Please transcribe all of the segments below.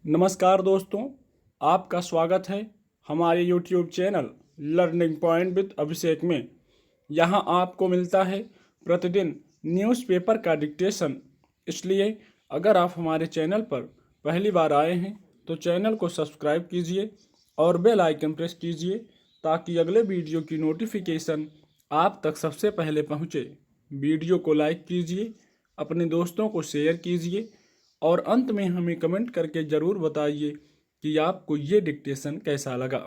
नमस्कार दोस्तों, आपका स्वागत है हमारे YouTube channel learning point with Abhishek में। यहाँ आपको मिलता है प्रतिदिन न्यूज़पेपर का डिक्टेशन। इसलिए अगर आप हमारे चैनल पर पहली बार आए हैं तो चैनल को सब्सक्राइब कीजिए और बेल आइकन प्रेस कीजिए ताकि अगले वीडियो की नोटिफिकेशन आप तक सबसे पहले पहुँचे। वीडियो को लाइक कीजिए, अपने दोस्तों को शेयर कीजिए और अंत में हमें कमेंट करके ज़रूर बताइए कि आपको ये डिक्टेशन कैसा लगा।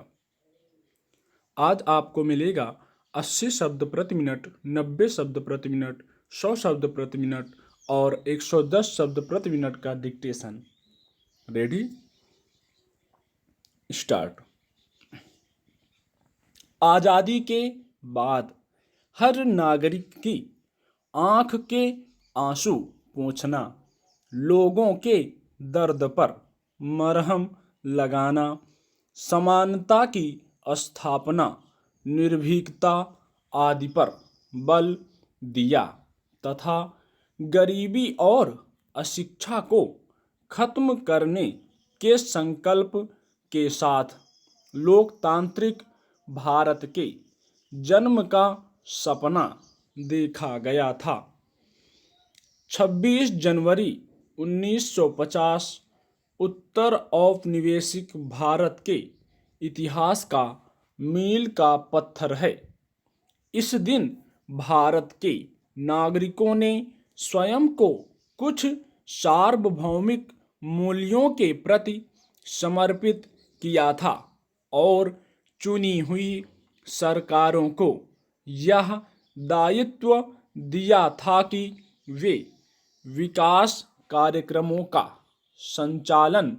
आज आपको मिलेगा 80 शब्द प्रति मिनट, 90 शब्द प्रति मिनट, 100 शब्द प्रति मिनट और 110 शब्द प्रति मिनट का डिक्टेशन। Ready, start. आज़ादी के बाद हर नागरिक की आँख के आंसू पोंछना, लोगों के दर्द पर मरहम लगाना, समानता की स्थापना, निर्भीकता आदि पर बल दिया तथा गरीबी और अशिक्षा को खत्म करने के संकल्प के साथ लोकतांत्रिक भारत के जन्म का सपना देखा गया था। 26 जनवरी 1950 उत्तर औपनिवेशिक भारत के इतिहास का मील का पत्थर है। इस दिन भारत के नागरिकों ने स्वयं को कुछ सार्वभौमिक मूल्यों के प्रति समर्पित किया था और चुनी हुई सरकारों को यह दायित्व दिया था कि वे विकास कार्यक्रमों का संचालन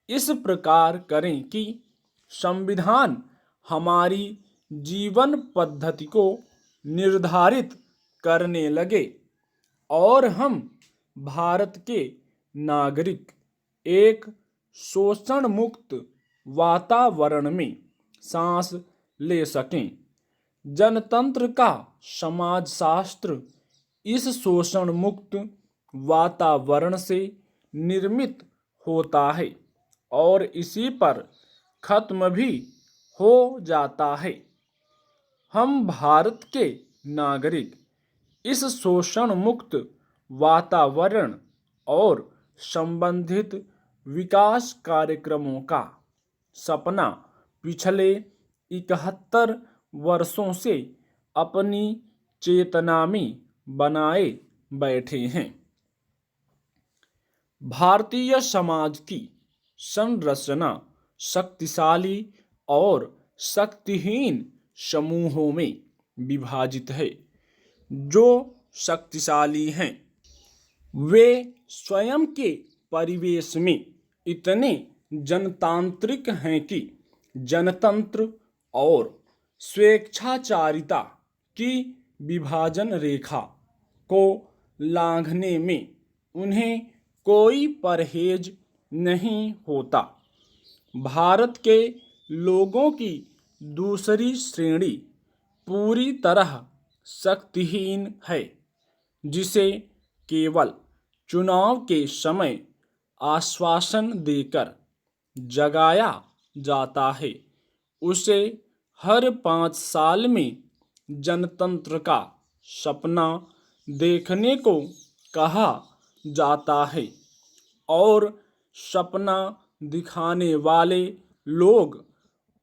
इस प्रकार करें कि संविधान हमारी जीवन पद्धति को निर्धारित करने लगे और हम भारत के नागरिक एक शोषण मुक्त वातावरण में सांस ले सकें। जनतंत्र का समाजशास्त्र इस शोषण मुक्त वातावरण से निर्मित होता है और इसी पर खत्म भी हो जाता है। हम भारत के नागरिक इस शोषण मुक्त वातावरण और संबंधित विकास कार्यक्रमों का सपना पिछले 71 वर्षों से अपनी चेतना में बनाए बैठे हैं। भारतीय समाज की संरचना शक्तिशाली और शक्तिहीन समूहों में विभाजित है। जो शक्तिशाली हैं वे स्वयं के परिवेश में इतने जनतांत्रिक हैं कि जनतंत्र और स्वेच्छाचारिता की विभाजन रेखा को लांघने में उन्हें कोई परहेज नहीं होता। भारत के लोगों की दूसरी श्रेणी पूरी तरह शक्तिहीन है, जिसे केवल चुनाव के समय आश्वासन देकर जगाया जाता है। उसे हर 5 साल में जनतंत्र का सपना देखने को कहा जाता है और सपना दिखाने वाले लोग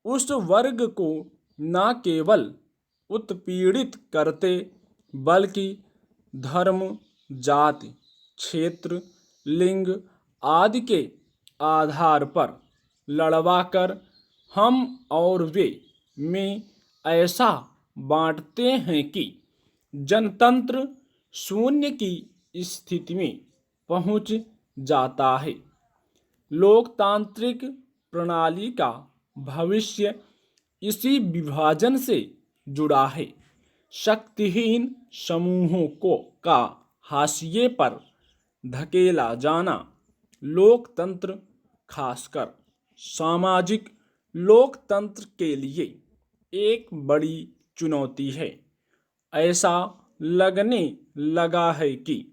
उस वर्ग को न केवल उत्पीड़ित करते बल्कि धर्म, जाति, क्षेत्र, लिंग आदि के आधार पर लड़वाकर हम और वे में ऐसा बांटते हैं कि जनतंत्र शून्य की स्थिति में पहुंच जाता है। लोकतांत्रिक प्रणाली का भविष्य इसी विभाजन से जुड़ा है। शक्तिहीन समूहों को का हाशिए पर धकेला जाना लोकतंत्र, खासकर सामाजिक लोकतंत्र के लिए एक बड़ी चुनौती है। ऐसा लगने लगा है कि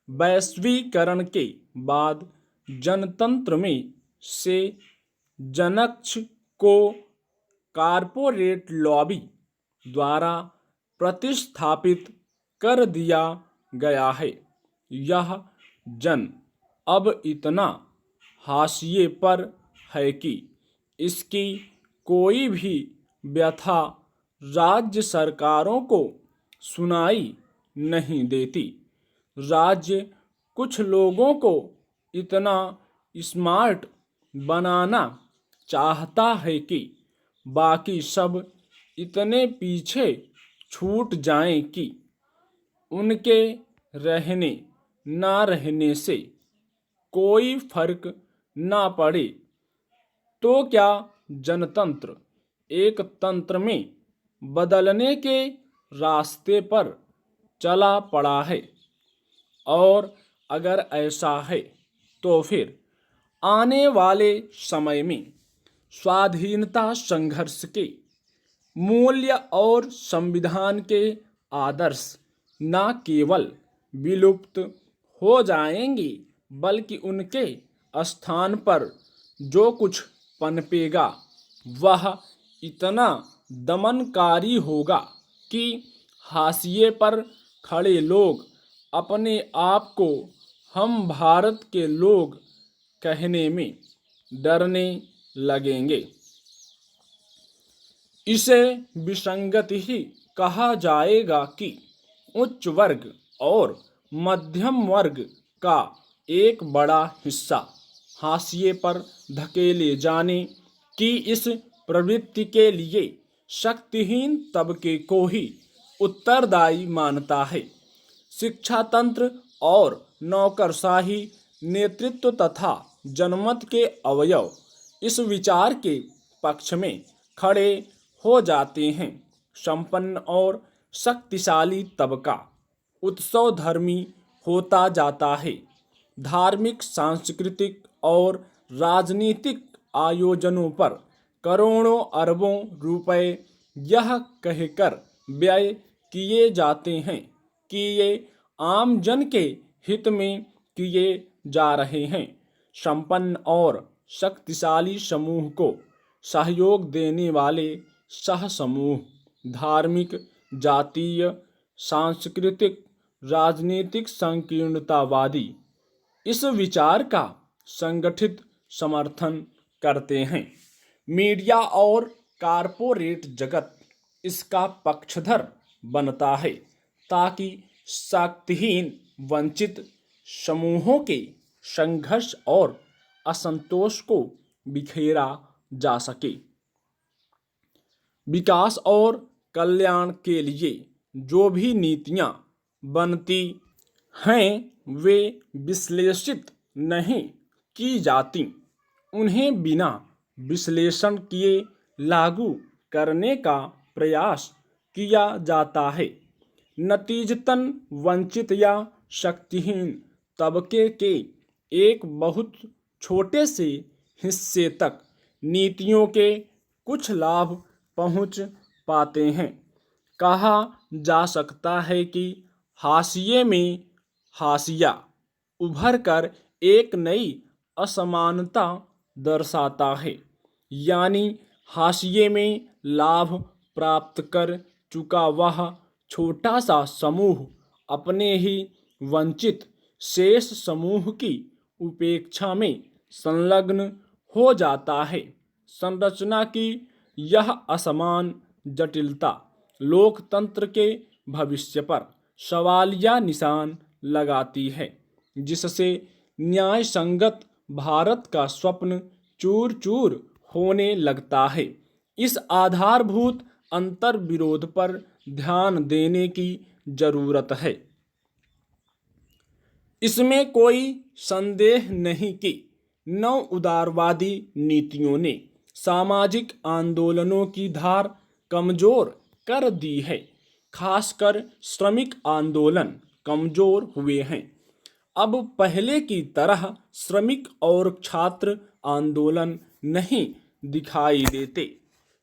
वैश्वीकरण के बाद जनतंत्र में से जनक्ष को कॉरपोरेट लॉबी द्वारा प्रतिस्थापित कर दिया गया है। यह जन अब इतना हाशिए पर है कि इसकी कोई भी व्यथा राज्य सरकारों को सुनाई नहीं देती। राज्य कुछ लोगों को इतना स्मार्ट बनाना चाहता है कि बाकी सब इतने पीछे छूट जाएं कि उनके रहने ना रहने से कोई फर्क ना पड़े। तो क्या जनतंत्र एक तंत्र में बदलने के रास्ते पर चला पड़ा है? और अगर ऐसा है तो फिर आने वाले समय में स्वाधीनता संघर्ष के मूल्य और संविधान के आदर्श न केवल विलुप्त हो जाएंगे बल्कि उनके स्थान पर जो कुछ पनपेगा वह इतना दमनकारी होगा कि हाशिए पर खड़े लोग अपने आप को हम भारत के लोग कहने में डरने लगेंगे। इसे विसंगत ही कहा जाएगा कि उच्च वर्ग और मध्यम वर्ग का एक बड़ा हिस्सा हाशिए पर धकेले जाने की इस प्रवृत्ति के लिए शक्तिहीन तबके को ही उत्तरदायी मानता है। शिक्षा तंत्र और नौकरशाही नेतृत्व तथा जनमत के अवयव इस विचार के पक्ष में खड़े हो जाते हैं। संपन्न और शक्तिशाली तबका उत्सवधर्मी होता जाता है। धार्मिक, सांस्कृतिक और राजनीतिक आयोजनों पर करोड़ों अरबों रुपए यह कहकर व्यय किए जाते हैं कि ये आम जन के हित में किए जा रहे हैं। संपन्न और शक्तिशाली समूह को सहयोग देने वाले सह समूह धार्मिक, जातीय, सांस्कृतिक, राजनीतिक संकीर्णतावादी इस विचार का संगठित समर्थन करते हैं। मीडिया और कारपोरेट जगत इसका पक्षधर बनता है ताकि शक्तिहीन वंचित समूहों के संघर्ष और असंतोष को बिखेरा जा सके। विकास और कल्याण के लिए जो भी नीतियां बनती हैं वे विश्लेषित नहीं की जाती। उन्हें बिना विश्लेषण किए लागू करने का प्रयास किया जाता है। नतीजतन वंचित या शक्तिहीन तबके के एक बहुत छोटे से हिस्से तक नीतियों के कुछ लाभ पहुंच पाते हैं। कहा जा सकता है कि हाशिए में हाशिया उभर कर एक नई असमानता दर्शाता है। यानी हाशिए में लाभ प्राप्त कर चुका वह छोटा सा समूह अपने ही वंचित शेष समूह की उपेक्षा में संलग्न हो जाता है। संरचना की यह असमान जटिलता लोकतंत्र के भविष्य पर सवालिया निशान लगाती है, जिससे न्याय संगत भारत का स्वप्न चूर चूर होने लगता है। इस आधारभूत अंतर विरोध पर ध्यान देने की जरूरत है। इसमें कोई संदेह नहीं कि नव उदारवादी नीतियों ने सामाजिक आंदोलनों की धार कमजोर कर दी है। खासकर श्रमिक आंदोलन कमजोर हुए हैं। अब पहले की तरह श्रमिक और छात्र आंदोलन नहीं दिखाई देते।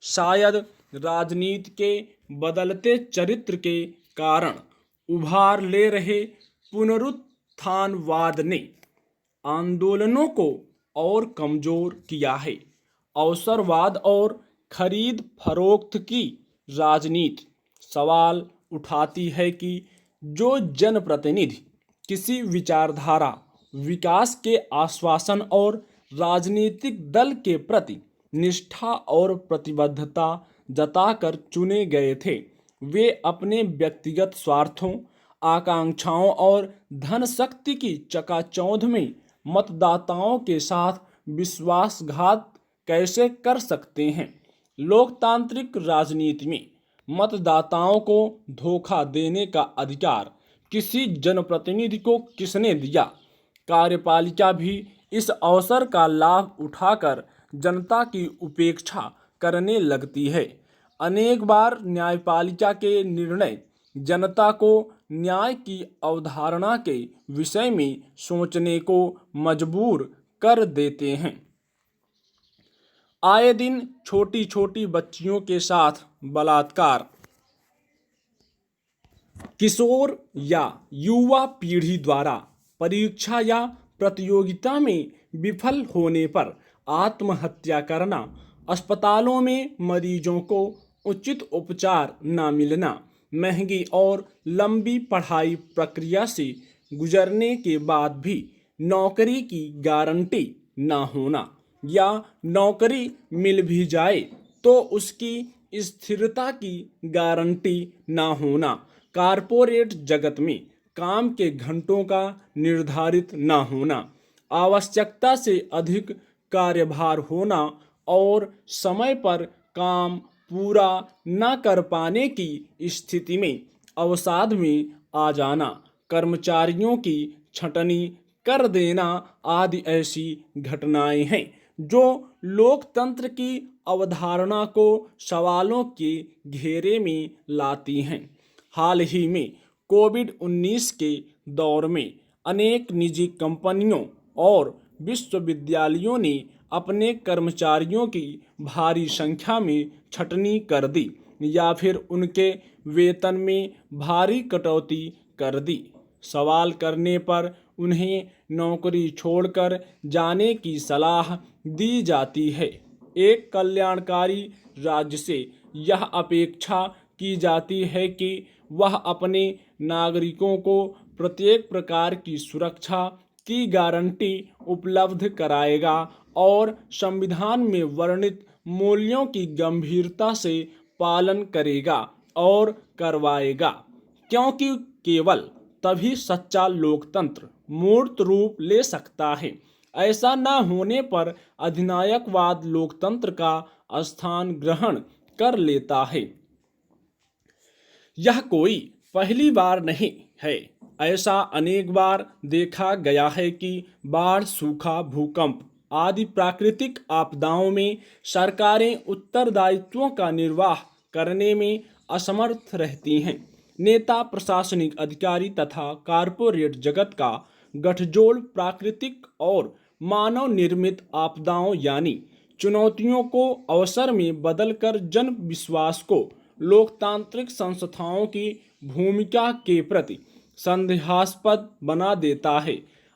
शायद राजनीति के बदलते चरित्र के कारण उभार ले रहे पुनरुत्थानवाद ने आंदोलनों को और कमजोर किया है। अवसरवाद और खरीद फरोख्त की राजनीति सवाल उठाती है कि जो जनप्रतिनिधि किसी विचारधारा, विकास के आश्वासन और राजनीतिक दल के प्रति निष्ठा और प्रतिबद्धता जताकर चुने गए थे, वे अपने व्यक्तिगत स्वार्थों, आकांक्षाओं और धन शक्ति की चकाचौंध में मतदाताओं के साथ विश्वासघात कैसे कर सकते हैं। लोकतांत्रिक राजनीति में मतदाताओं को धोखा देने का अधिकार किसी जनप्रतिनिधि को किसने दिया? कार्यपालिका भी इस अवसर का लाभ उठाकर जनता की उपेक्षा करने लगती है। अनेक बार न्यायपालिका के निर्णय जनता को न्याय की अवधारणा के विषय में सोचने को मजबूर कर देते हैं। आए दिन छोटी छोटी बच्चियों के साथ बलात्कार, किशोर या युवा पीढ़ी द्वारा परीक्षा या प्रतियोगिता में विफल होने पर आत्महत्या करना, अस्पतालों में मरीजों को उचित उपचार न मिलना, महंगी और लंबी पढ़ाई प्रक्रिया से गुजरने के बाद भी नौकरी की गारंटी न होना, या नौकरी मिल भी जाए तो उसकी स्थिरता की गारंटी न होना, कारपोरेट जगत में काम के घंटों का निर्धारित न होना, आवश्यकता से अधिक कार्यभार होना और समय पर काम पूरा न कर पाने की स्थिति में अवसाद में आ जाना, कर्मचारियों की छंटनी कर देना आदि ऐसी घटनाएं हैं जो लोकतंत्र की अवधारणा को सवालों के घेरे में लाती हैं। हाल ही में कोविड-19 के दौर में अनेक निजी कंपनियों और विश्वविद्यालयों ने अपने कर्मचारियों की भारी संख्या में छंटनी कर दी या फिर उनके वेतन में भारी कटौती कर दी। सवाल करने पर उन्हें नौकरी छोड़कर जाने की सलाह दी जाती है। एक कल्याणकारी राज्य से यह अपेक्षा की जाती है कि वह अपने नागरिकों को प्रत्येक प्रकार की सुरक्षा की गारंटी उपलब्ध कराएगा और संविधान में वर्णित मूल्यों की गंभीरता से पालन करेगा और करवाएगा, क्योंकि केवल तभी सच्चा लोकतंत्र मूर्त रूप ले सकता है। ऐसा न होने पर अधिनायकवाद लोकतंत्र का स्थान ग्रहण कर लेता है। यह कोई पहली बार नहीं है। ऐसा अनेक बार देखा गया है कि बाढ़, सूखा, भूकंप आदि प्राकृतिक आपदाओं में सरकारें उत्तरदायित्वों का निर्वाह करने में असमर्थ रहती हैं। नेता, प्रशासनिक अधिकारी तथा कारपोरेट जगत का गठजोड़ प्राकृतिक और मानव निर्मित आपदाओं यानी चुनौतियों को अवसर में बदलकर जन विश्वास को लोकतांत्रिक संस्थाओं की भूमिका के प्रति संदेहास्पद बना देता है।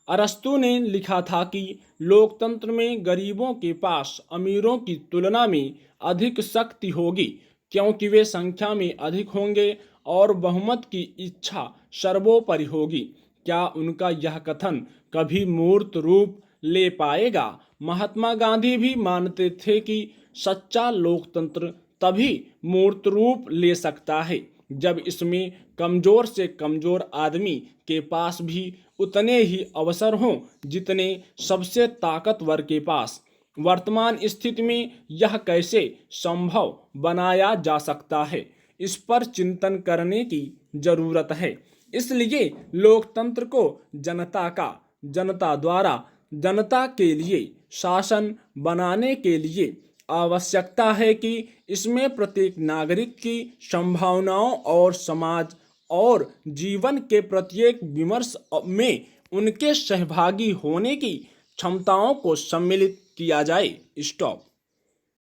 अरस्तू ने लिखा था कि लोकतंत्र में गरीबों के पास अमीरों की तुलना में अधिक शक्ति होगी, क्योंकि वे संख्या में अधिक होंगे और बहुमत की इच्छा सर्वोपरि होगी। क्या उनका यह कथन कभी मूर्त रूप ले पाएगा? महात्मा गांधी भी मानते थे कि सच्चा लोकतंत्र तभी मूर्त रूप ले सकता है जब इसमें कमजोर से कमजोर आदमी के पास भी उतने ही अवसर हों जितने सबसे ताकतवर के पास। वर्तमान स्थिति में यह कैसे संभव बनाया जा सकता है, इस पर चिंतन करने की जरूरत है। इसलिए लोकतंत्र को जनता का, जनता द्वारा, जनता के लिए शासन बनाने के लिए आवश्यकता है कि इसमें प्रत्येक नागरिक की संभावनाओं और समाज और जीवन के प्रत्येक विमर्श में उनके सहभागी होने की क्षमताओं को सम्मिलित किया जाए। स्टॉप।